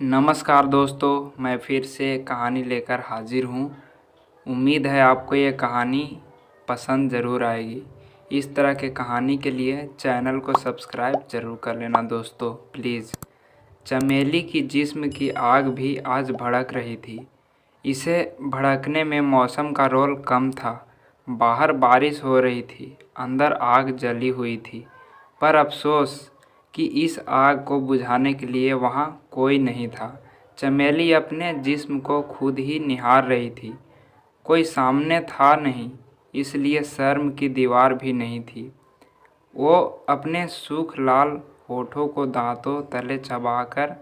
नमस्कार दोस्तों, मैं फिर से कहानी लेकर हाजिर हूँ। उम्मीद है आपको ये कहानी पसंद ज़रूर आएगी। इस तरह के कहानी के लिए चैनल को सब्सक्राइब ज़रूर कर लेना दोस्तों, प्लीज़। चमेली की जिस्म की आग भी आज भड़क रही थी। इसे भड़कने में मौसम का रोल कम था। बाहर बारिश हो रही थी, अंदर आग जली हुई थी। पर अफसोस कि इस आग को बुझाने के लिए वहाँ कोई नहीं था। चमेली अपने जिस्म को खुद ही निहार रही थी। कोई सामने था नहीं, इसलिए शर्म की दीवार भी नहीं थी। वो अपने सूख लाल होठों को दांतों तले चबाकर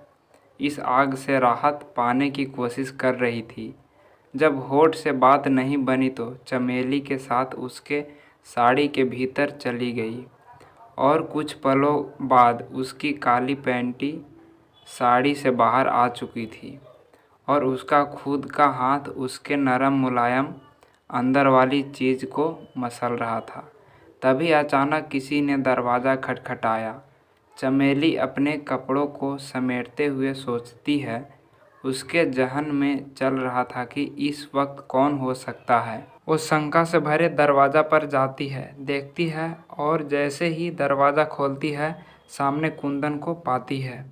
इस आग से राहत पाने की कोशिश कर रही थी। जब होठ से बात नहीं बनी तो चमेली के साथ उसके साड़ी के भीतर चली गई और कुछ पलों बाद उसकी काली पैंटी साड़ी से बाहर आ चुकी थी और उसका खुद का हाथ उसके नरम मुलायम अंदर वाली चीज़ को मसल रहा था। तभी अचानक किसी ने दरवाज़ा खटखटाया। चमेली अपने कपड़ों को समेटते हुए सोचती है। उसके जहन में चल रहा था कि इस वक्त कौन हो सकता है। वो शंका से भरे दरवाज़ा पर जाती है, देखती है और जैसे ही दरवाज़ा खोलती है, सामने कुंदन को पाती है।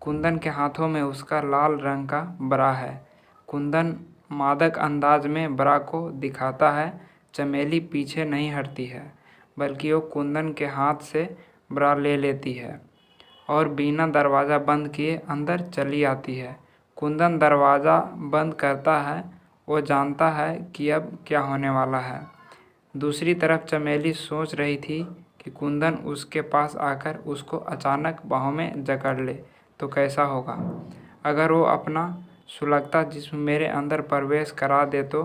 कुंदन के हाथों में उसका लाल रंग का ब्रा है। कुंदन मादक अंदाज में ब्रा को दिखाता है। चमेली पीछे नहीं हटती है, बल्कि वो कुंदन के हाथ से ब्रा ले लेती है और बिना दरवाज़ा बंद किए अंदर चली आती है। कुंदन दरवाज़ा बंद करता है। वो जानता है कि अब क्या होने वाला है। दूसरी तरफ चमेली सोच रही थी कि कुंदन उसके पास आकर उसको अचानक बाहों में जकड़ ले तो कैसा होगा। अगर वो अपना सुलगता जिस्म मेरे अंदर प्रवेश करा दे तो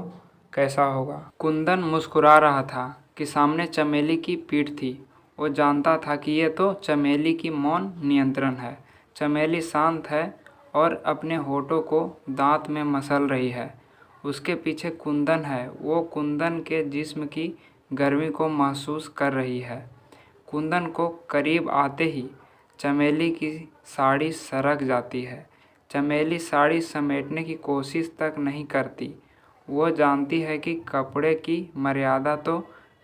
कैसा होगा। कुंदन मुस्कुरा रहा था कि सामने चमेली की पीठ थी। वो जानता था कि ये तो चमेली की मौन नियंत्रण है। चमेली शांत है और अपने होठों को दांत में मसल रही है। उसके पीछे कुंदन है। वो कुंदन के जिस्म की गर्मी को महसूस कर रही है। कुंदन को करीब आते ही चमेली की साड़ी सरक जाती है। चमेली साड़ी समेटने की कोशिश तक नहीं करती। वो जानती है कि कपड़े की मर्यादा तो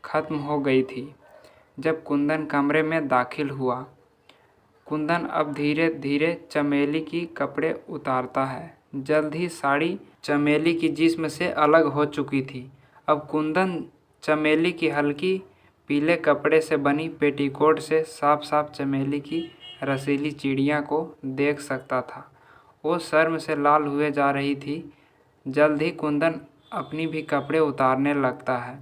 खत्म हो गई थी जब कुंदन कमरे में दाखिल हुआ। कुंदन अब धीरे धीरे चमेली की कपड़े उतारता है। जल्द ही साड़ी चमेली की जिस्म से अलग हो चुकी थी। अब कुंदन चमेली की हल्की पीले कपड़े से बनी पेटीकोट से साफ साफ चमेली की रसीली चिड़िया को देख सकता था। वो शर्म से लाल हुए जा रही थी। जल्द ही कुंदन अपनी भी कपड़े उतारने लगता है।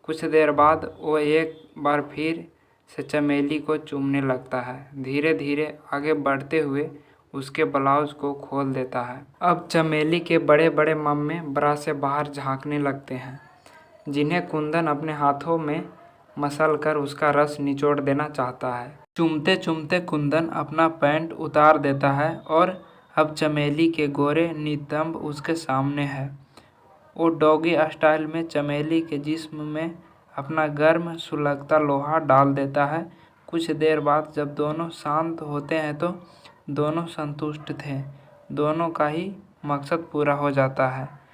कुछ देर बाद वो एक बार फिर से चमेली को चूमने लगता है। धीरे धीरे आगे बढ़ते हुए उसके ब्लाउज को खोल देता है। अब चमेली के बड़े बड़े मम्मे ब्रा से बाहर झांकने लगते हैं, जिन्हें कुंदन अपने हाथों में मसल कर उसका रस निचोड़ देना चाहता है। चूमते चूमते कुंदन अपना पैंट उतार देता है और अब चमेली के गोरे नितंब उसके सामने है। वो डॉगी स्टाइल में चमेली के जिस्म में अपना गर्म सुलगता लोहा डाल देता है। कुछ देर बाद जब दोनों शांत होते हैं तो दोनों संतुष्ट थे। दोनों का ही मकसद पूरा हो जाता है।